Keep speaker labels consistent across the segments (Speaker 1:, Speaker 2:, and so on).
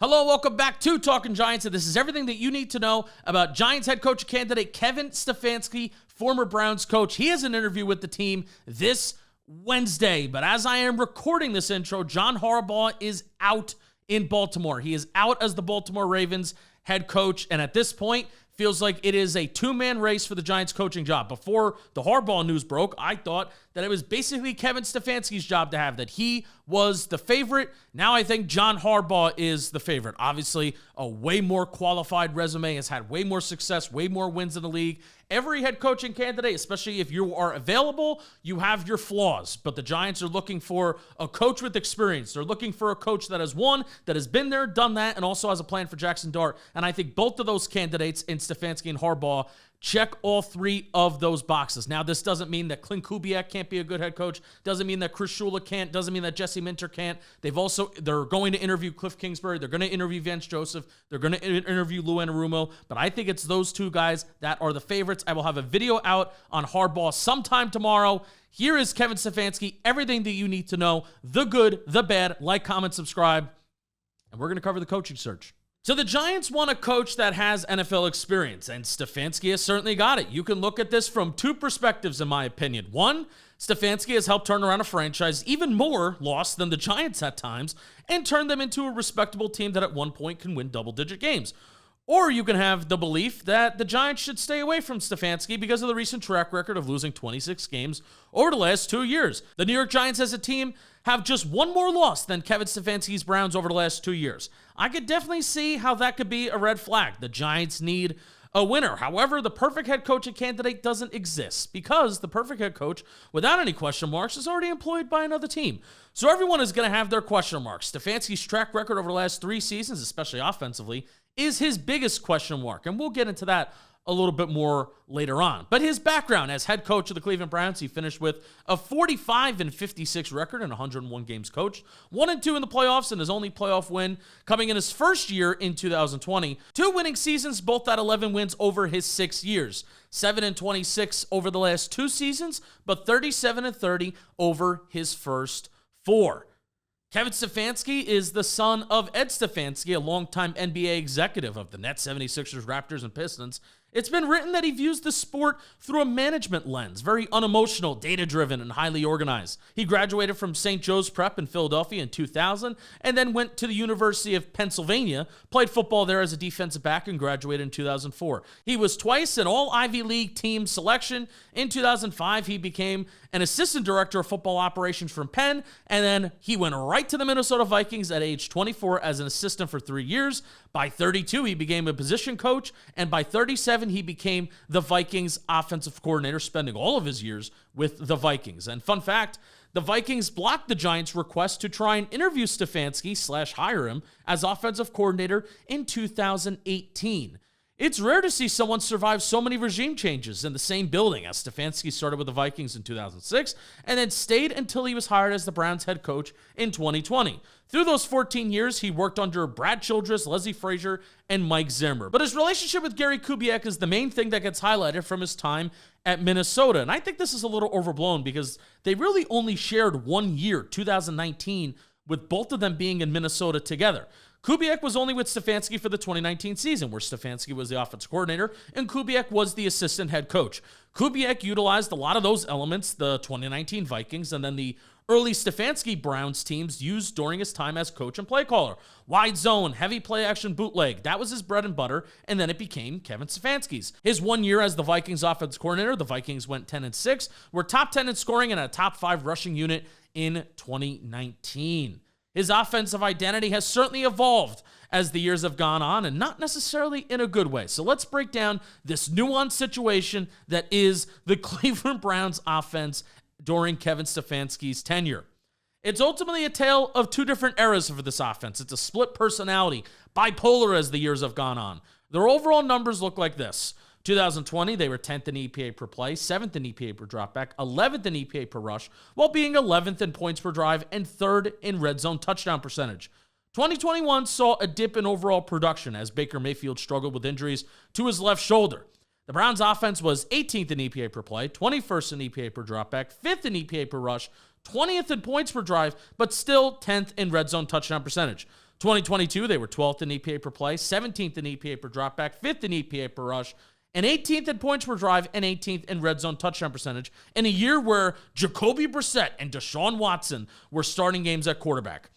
Speaker 1: Hello, welcome back to Talking Giants, and this is everything that you need to know about Giants head coach candidate Kevin Stefanski, former Browns coach. He has an interview with the team this Wednesday, but as I am recording this intro, John Harbaugh is out in Baltimore. He is out as the Baltimore Ravens head coach, and at this point, feels like it is a two-man race for the Giants coaching job. Before the Harbaugh news broke, I thought that it was basically Kevin Stefanski's job to have, that he was the favorite. Now I think John Harbaugh is the favorite. Obviously, a way more qualified resume, has had way more success, way more wins in the league. Every head coaching candidate, especially if you are available, you have your flaws. But the Giants are looking for a coach with experience. They're looking for a coach that has won, that has been there, done that, and also has a plan for Jackson Dart. And I think both of those candidates in Stefanski and Harbaugh check all three of those boxes. Now, this doesn't mean that Clint Kubiak can't be a good head coach. Doesn't mean that Chris Shula can't. Doesn't mean that Jesse Minter can't. They're going to interview Cliff Kingsbury. They're going to interview Vance Joseph. They're going to interview Lou Anarumo. But I think it's those two guys that are the favorites. I will have a video out on Harbaugh sometime tomorrow. Here is Kevin Stefanski. Everything that you need to know. The good, the bad. Like, comment, subscribe. And we're going to cover the coaching search. So the Giants want a coach that has NFL experience, and Stefanski has certainly got it. You can look at this from two perspectives, in my opinion. One, Stefanski has helped turn around a franchise even more lost than the Giants at times and turn them into a respectable team that at one point can win double-digit games. Or you can have the belief that the Giants should stay away from Stefanski because of the recent track record of losing 26 games over the last 2 years. The New York Giants as a team have just one more loss than Kevin Stefanski's Browns over the last 2 years. I could definitely see how that could be a red flag. The Giants need a winner. However, the perfect head coaching candidate doesn't exist because the perfect head coach, without any question marks, is already employed by another team. So everyone is going to have their question marks. Stefanski's track record over the last 3 seasons, especially offensively, is his biggest question mark, and we'll get into that a little bit more later on. But his background as head coach of the Cleveland Browns, he finished with a 45-56 record and 101 games coached, 1-2 in the playoffs, and his only playoff win coming in his first year in 2020. 2 winning seasons, both at 11 wins over his 6 years. 7-26 over the last 2 seasons, but 37-30 over his first 4. Kevin Stefanski is the son of Ed Stefanski, a longtime NBA executive of the Nets, 76ers, Raptors, and Pistons. It's been written that he views the sport through a management lens, very unemotional, data-driven, and highly organized. He graduated from St. Joe's Prep in Philadelphia in 2000, and then went to the University of Pennsylvania, played football there as a defensive back, and graduated in 2004. He was twice an All-Ivy League team selection. In 2005, he became an assistant director of football operations from Penn, and then he went right to the Minnesota Vikings at age 24 as an assistant for 3 years. By 32, he became a position coach, and by 37, he became the Vikings offensive coordinator, spending all of his years with the Vikings. And fun fact, the Vikings blocked the Giants' request to try and interview Stefanski / hire him as offensive coordinator in 2018. It's rare to see someone survive so many regime changes in the same building, as Stefanski started with the Vikings in 2006 and then stayed until he was hired as the Browns head coach in 2020. Through those 14 years, he worked under Brad Childress, Leslie Frazier, and Mike Zimmer. But his relationship with Gary Kubiak is the main thing that gets highlighted from his time at Minnesota. And I think this is a little overblown because they really only shared 1 year, 2019, with both of them being in Minnesota together. Kubiak was only with Stefanski for the 2019 season, where Stefanski was the offensive coordinator and Kubiak was the assistant head coach. Kubiak utilized a lot of those elements the 2019 Vikings and then the early Stefanski Browns teams used during his time as coach and play caller. Wide zone, heavy play action bootleg, that was his bread and butter, and then it became Kevin Stefanski's. His 1 year as the Vikings offensive coordinator, the Vikings went 10-6, were top 10 in scoring and a top 5 rushing unit in 2019. His offensive identity has certainly evolved as the years have gone on, and not necessarily in a good way. So let's break down this nuanced situation that is the Cleveland Browns offense during Kevin Stefanski's tenure. It's ultimately a tale of 2 different eras for this offense. It's a split personality, bipolar as the years have gone on. Their overall numbers look like this. 2020, they were 10th in EPA per play, 7th in EPA per dropback, 11th in EPA per rush, while being 11th in points per drive and 3rd in red zone touchdown percentage. 2021 saw a dip in overall production as Baker Mayfield struggled with injuries to his left shoulder. The Browns' offense was 18th in EPA per play, 21st in EPA per dropback, 5th in EPA per rush, 20th in points per drive, but still 10th in red zone touchdown percentage. 2022, they were 12th in EPA per play, 17th in EPA per dropback, 5th in EPA per rush, and 18th in points per drive, and 18th in red zone touchdown percentage in a year where Jacoby Brissett and Deshaun Watson were starting games at quarterback.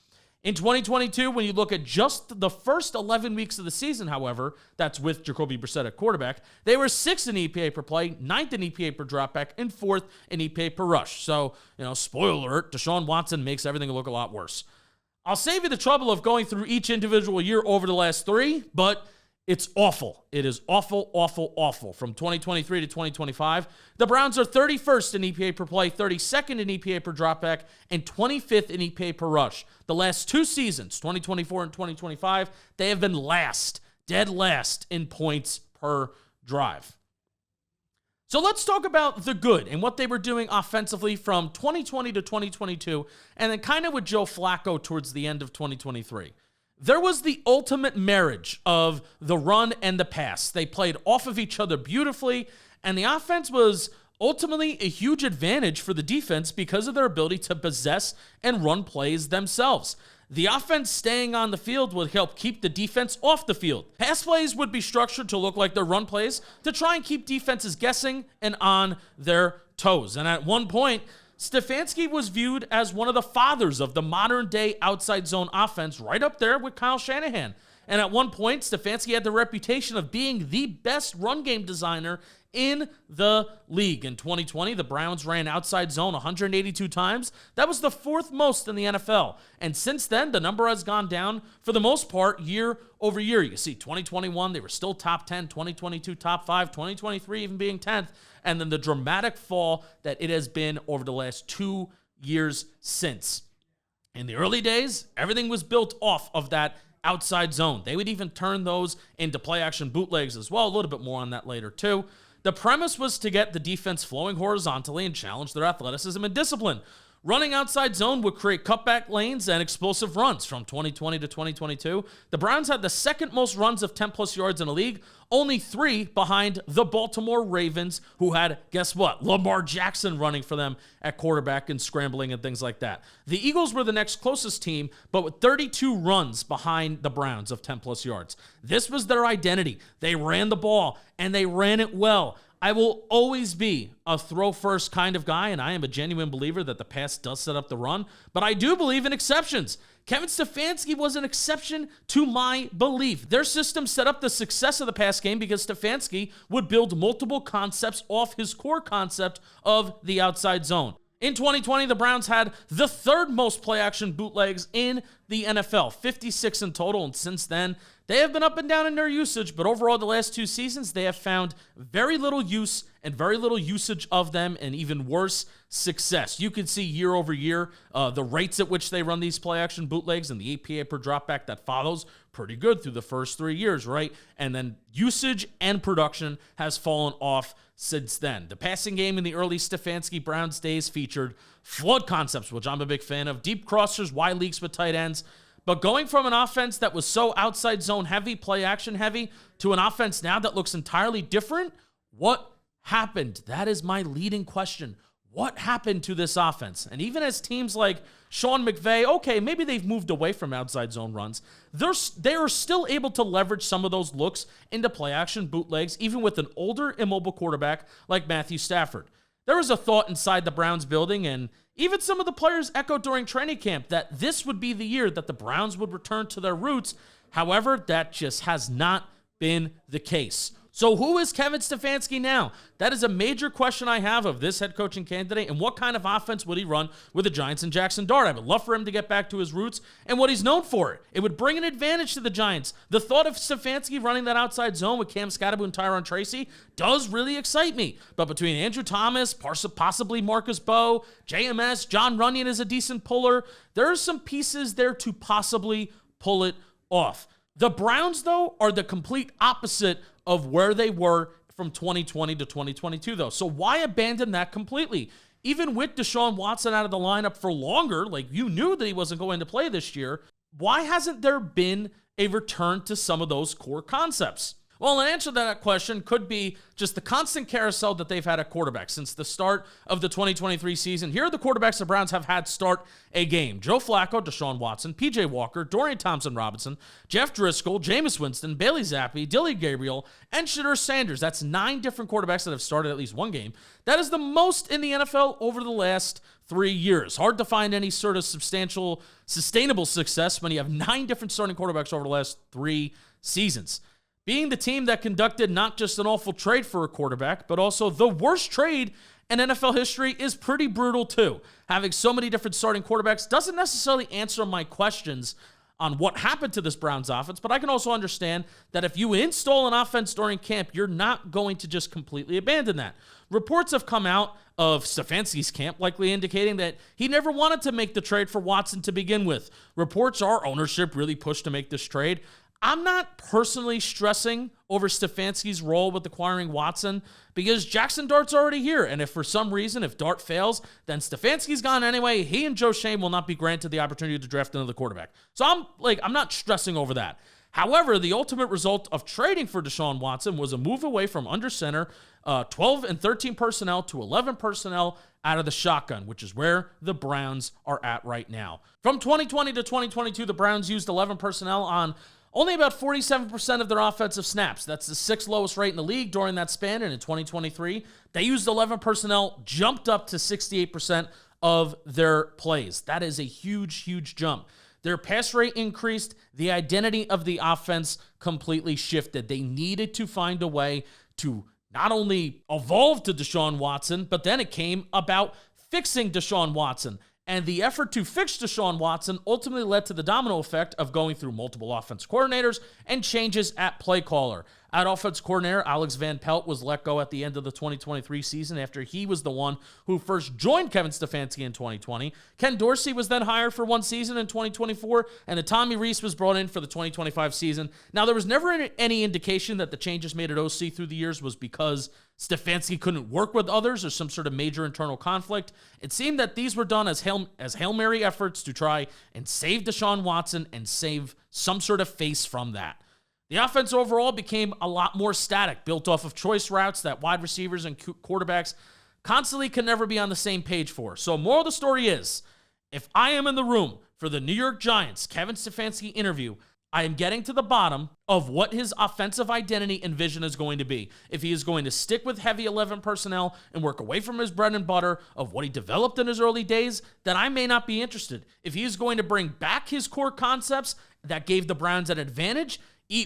Speaker 1: In 2022, when you look at just the first 11 weeks of the season, however, that's with Jacoby Brissett at quarterback, they were 6th in EPA per play, 9th in EPA per dropback, and 4th in EPA per rush. So, spoiler alert, Deshaun Watson makes everything look a lot worse. I'll save you the trouble of going through each individual year over the last 3, but it's awful. It is awful, awful, awful. From 2023 to 2025, the Browns are 31st in EPA per play, 32nd in EPA per dropback, and 25th in EPA per rush. The last 2 seasons, 2024 and 2025, they have been last, dead last in points per drive. So let's talk about the good and what they were doing offensively from 2020 to 2022, and then kind of with Joe Flacco towards the end of 2023. There was the ultimate marriage of the run and the pass. They played off of each other beautifully, and the offense was ultimately a huge advantage for the defense because of their ability to possess and run plays themselves. The offense staying on the field would help keep the defense off the field. Pass plays would be structured to look like their run plays to try and keep defenses guessing and on their toes. And at one point, Stefanski was viewed as one of the fathers of the modern-day outside zone offense, right up there with Kyle Shanahan. And at one point, Stefanski had the reputation of being the best run game designer in the league. In 2020, the Browns ran outside zone 182 times. That was the 4th most in the NFL. And since then, the number has gone down for the most part year over year. You see, 2021, they were still top 10, 2022, top 5, 2023 even being 10th. And then the dramatic fall that it has been over the last 2 years since. In the early days, everything was built off of that outside zone. They would even turn those into play-action bootlegs as well. A little bit more on that later, too. The premise was to get the defense flowing horizontally and challenge their athleticism and discipline. Running outside zone would create cutback lanes and explosive runs. From 2020 to 2022, the Browns had the 2nd most runs of 10-plus yards in the league, only 3 behind the Baltimore Ravens, who had, guess what, Lamar Jackson running for them at quarterback and scrambling and things like that. The Eagles were the next closest team, but with 32 runs behind the Browns of 10-plus yards. This was their identity. They ran the ball, and they ran it well. I will always be a throw-first kind of guy, and I am a genuine believer that the pass does set up the run, but I do believe in exceptions. Kevin Stefanski was an exception to my belief. Their system set up the success of the pass game because Stefanski would build multiple concepts off his core concept of the outside zone. In 2020, the Browns had the 3rd most play-action bootlegs in the NFL, 56 in total, and since then, they have been up and down in their usage, but overall, the last 2 seasons, they have found very little use and very little usage of them, and even worse, success. You can see year over year the rates at which they run these play-action bootlegs and the EPA per dropback that follows pretty good through the first 3 years, right? And then usage and production has fallen off since then. The passing game in the early Stefanski Browns days featured flood concepts, which I'm a big fan of, deep crossers, wide leaks with tight ends. But going from an offense that was so outside zone heavy, play action heavy, to an offense now that looks entirely different, what happened? That is my leading question. What happened to this offense? And even as teams like Sean McVay, okay, maybe they've moved away from outside zone runs, they are still able to leverage some of those looks into play action bootlegs, even with an older, immobile quarterback like Matthew Stafford. There was a thought inside the Browns building, and even some of the players echoed during training camp, that this would be the year that the Browns would return to their roots. However, that just has not been the case. So who is Kevin Stefanski now? That is a major question I have of this head coaching candidate, and what kind of offense would he run with the Giants and Jackson Dart? I would love for him to get back to his roots and what he's known for. It would bring an advantage to the Giants. The thought of Stefanski running that outside zone with Cam Scatterbo and Tyron Tracy does really excite me. But between Andrew Thomas, possibly Marcus Bowe, JMS, John Runyon is a decent puller, there are some pieces there to possibly pull it off. The Browns, though, are the complete opposite of where they were from 2020 to 2022, though. So why abandon that completely? Even with Deshaun Watson out of the lineup for longer, like you knew that he wasn't going to play this year, why hasn't there been a return to some of those core concepts? Well, an answer to that question could be just the constant carousel that they've had at quarterback since the start of the 2023 season. Here are the quarterbacks the Browns have had start a game: Joe Flacco, Deshaun Watson, PJ Walker, Dorian Thompson-Robinson, Jeff Driscoll, Jameis Winston, Bailey Zappi, Dilly Gabriel, and Shedeur Sanders. That's 9 different quarterbacks that have started at least one game. That is the most in the NFL over the last 3 years. Hard to find any sort of substantial, sustainable success when you have 9 different starting quarterbacks over the last 3 seasons. Being the team that conducted not just an awful trade for a quarterback, but also the worst trade in NFL history is pretty brutal too. Having so many different starting quarterbacks doesn't necessarily answer my questions on what happened to this Browns offense, but I can also understand that if you install an offense during camp, you're not going to just completely abandon that. Reports have come out of Stefanski's camp likely indicating that he never wanted to make the trade for Watson to begin with. Reports are ownership really pushed to make this trade. I'm not personally stressing over Stefanski's role with acquiring Watson because Jackson Dart's already here. And if for some reason, if Dart fails, then Stefanski's gone anyway. He and Joe Schoen will not be granted the opportunity to draft another quarterback. So I'm not stressing over that. However, the ultimate result of trading for Deshaun Watson was a move away from under center, 12 and 13 personnel to 11 personnel out of the shotgun, which is where the Browns are at right now. From 2020 to 2022, the Browns used 11 personnel on only about 47% of their offensive snaps. That's the 6th lowest rate in the league during that span. And in 2023, they used 11 personnel, jumped up to 68% of their plays. That is a huge, huge jump. Their pass rate increased. The identity of the offense completely shifted. They needed to find a way to not only evolve to Deshaun Watson, but then it came about fixing Deshaun Watson. And the effort to fix Deshaun Watson ultimately led to the domino effect of going through multiple offense coordinators and changes at play caller. At offense coordinator, Alex Van Pelt was let go at the end of the 2023 season after he was the one who first joined Kevin Stefanski in 2020. Ken Dorsey was then hired for 1 season in 2024, and then Tommy Rees was brought in for the 2025 season. Now, there was never any indication that the changes made at OC through the years was because Stefanski couldn't work with others or some sort of major internal conflict. It seemed that these were done as Hail Mary efforts to try and save Deshaun Watson and save some sort of face from that. The offense overall became a lot more static, built off of choice routes that wide receivers and quarterbacks constantly can never be on the same page for. So moral of the story is, if I am in the room for the New York Giants Kevin Stefanski interview, I am getting to the bottom of what his offensive identity and vision is going to be. If he is going to stick with heavy 11 personnel and work away from his bread and butter of what he developed in his early days, then I may not be interested. If he is going to bring back his core concepts that gave the Browns an advantage,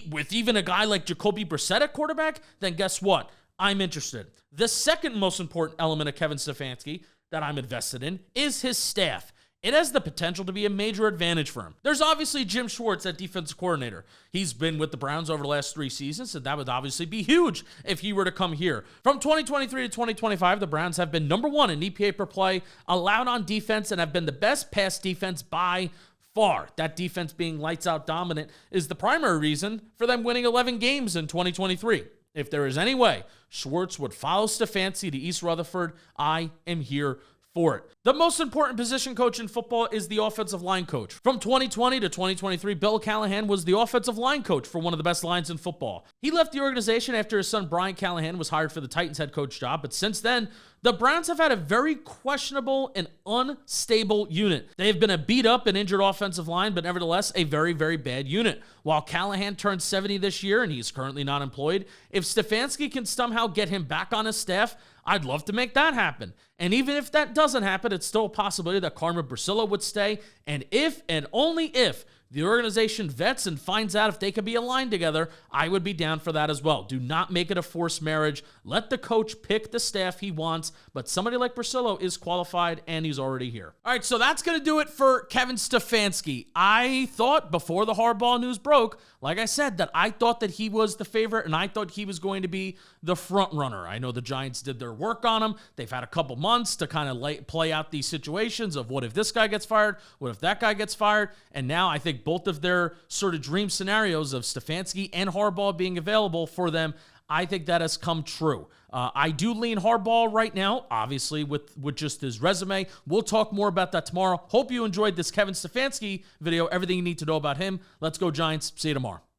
Speaker 1: with even a guy like Jacoby Brissett at quarterback, then guess what? I'm interested. The second most important element of Kevin Stefanski that I'm invested in is his staff. It has the potential to be a major advantage for him. There's obviously Jim Schwartz at defensive coordinator. He's been with the Browns over the last 3 seasons, and that would obviously be huge if he were to come here. From 2023 to 2025, the Browns have been number 1 in EPA per play, allowed on defense, and have been the best pass defense by far. That defense being lights out dominant is the primary reason for them winning 11 games in 2023. If there is any way Schwartz would follow Stefanski to East Rutherford, I am here for it. The most important position coach in football is the offensive line coach. From 2020 to 2023, Bill Callahan was the offensive line coach for one of the best lines in football. He left the organization after his son Brian Callahan was hired for the Titans head coach job, but since then, the Browns have had a very questionable and unstable unit. They have been a beat up and injured offensive line, but nevertheless, a very, very bad unit. While Callahan turned 70 this year and he's currently not employed, if Stefanski can somehow get him back on his staff, I'd love to make that happen. And even if that doesn't happen, it's still a possibility that Carmen Bricillo would stay. And if and only if the organization vets and finds out if they can be aligned together, I would be down for that as well. Do not make it a forced marriage. Let the coach pick the staff he wants, but somebody like Bricillo is qualified and he's already here. All right, so that's going to do it for Kevin Stefanski. I thought before the Harbaugh news broke, like I said, that I thought that he was the favorite and I thought he was going to be the front runner. I know the Giants did their work on him. They've had a couple months to kind of play out these situations of what if this guy gets fired, what if that guy gets fired, and now I think both of their sort of dream scenarios of Stefanski and Harbaugh being available for them, I think that has come true. I do lean Harbaugh right now, obviously, with just his resume. We'll talk more about that tomorrow. Hope you enjoyed this Kevin Stefanski video, everything you need to know about him. Let's go Giants. See you tomorrow.